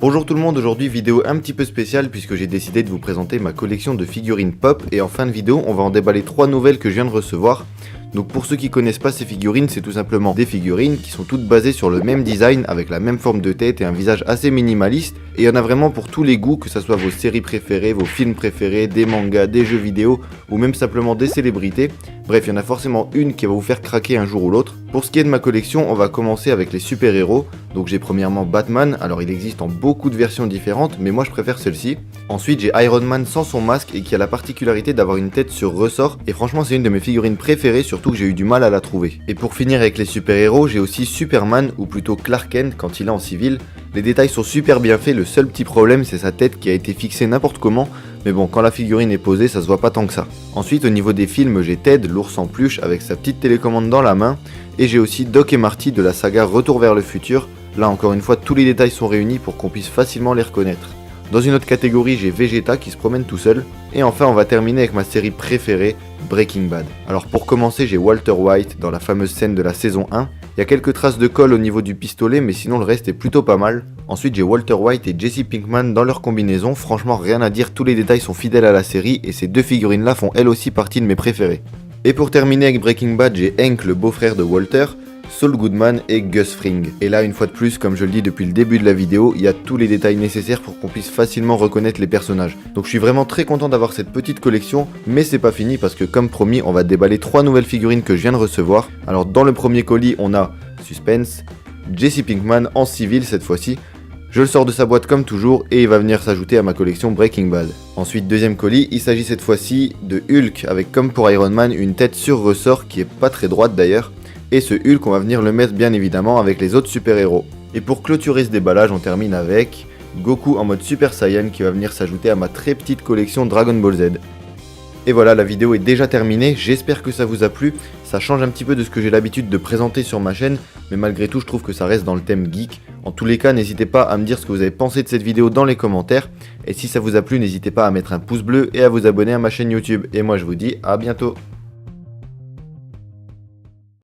Bonjour tout le monde, aujourd'hui vidéo un petit peu spéciale puisque j'ai décidé de vous présenter ma collection de figurines pop et en fin de vidéo on va en déballer 3 nouvelles que je viens de recevoir. Donc pour ceux qui connaissent pas ces figurines, c'est tout simplement des figurines qui sont toutes basées sur le même design avec la même forme de tête et un visage assez minimaliste. Et il y en a vraiment pour tous les goûts, que ce soit vos séries préférées, vos films préférés, des mangas, des jeux vidéo ou même simplement des célébrités. Bref, il y en a forcément une qui va vous faire craquer un jour ou l'autre. Pour ce qui est de ma collection, on va commencer avec les super-héros. Donc j'ai premièrement Batman, alors il existe en beaucoup de versions différentes, mais moi je préfère celle-ci. Ensuite j'ai Iron Man sans son masque et qui a la particularité d'avoir une tête sur ressort. Et franchement c'est une de mes figurines préférées, surtout que j'ai eu du mal à la trouver. Et pour finir avec les super-héros, j'ai aussi Superman, ou plutôt Clark Kent quand il est en civil. Les détails sont super bien faits, le seul petit problème c'est sa tête qui a été fixée n'importe comment. Mais bon, quand la figurine est posée, ça se voit pas tant que ça. Ensuite, au niveau des films, j'ai Ted, l'ours en peluche, avec sa petite télécommande dans la main. Et j'ai aussi Doc et Marty de la saga Retour vers le futur. Là, encore une fois, tous les détails sont réunis pour qu'on puisse facilement les reconnaître. Dans une autre catégorie, j'ai Vegeta qui se promène tout seul. Et enfin, on va terminer avec ma série préférée, Breaking Bad. Alors pour commencer, j'ai Walter White dans la fameuse scène de la saison 1. Il y a quelques traces de colle au niveau du pistolet, mais sinon le reste est plutôt pas mal. Ensuite, j'ai Walter White et Jesse Pinkman dans leur combinaison. Franchement, rien à dire, tous les détails sont fidèles à la série et ces deux figurines-là font elles aussi partie de mes préférées. Et pour terminer avec Breaking Bad, j'ai Hank, le beau-frère de Walter, Saul Goodman et Gus Fring. Et là, une fois de plus, comme je le dis depuis le début de la vidéo, il y a tous les détails nécessaires pour qu'on puisse facilement reconnaître les personnages. Donc je suis vraiment très content d'avoir cette petite collection, mais c'est pas fini parce que comme promis, on va déballer 3 nouvelles figurines que je viens de recevoir. Alors dans le premier colis, on a Suspense, Jesse Pinkman en civil cette fois-ci. Je le sors de sa boîte comme toujours et il va venir s'ajouter à ma collection Breaking Bad. Ensuite, deuxième colis, il s'agit cette fois-ci de Hulk avec comme pour Iron Man une tête sur ressort qui est pas très droite d'ailleurs. Et ce Hulk, on va venir le mettre bien évidemment avec les autres super-héros. Et pour clôturer ce déballage, on termine avec Goku en mode Super Saiyan qui va venir s'ajouter à ma très petite collection Dragon Ball Z. Et voilà, la vidéo est déjà terminée, j'espère que ça vous a plu. Ça change un petit peu de ce que j'ai l'habitude de présenter sur ma chaîne, mais malgré tout je trouve que ça reste dans le thème geek. En tous les cas, n'hésitez pas à me dire ce que vous avez pensé de cette vidéo dans les commentaires. Et si ça vous a plu, n'hésitez pas à mettre un pouce bleu et à vous abonner à ma chaîne YouTube. Et moi je vous dis à bientôt.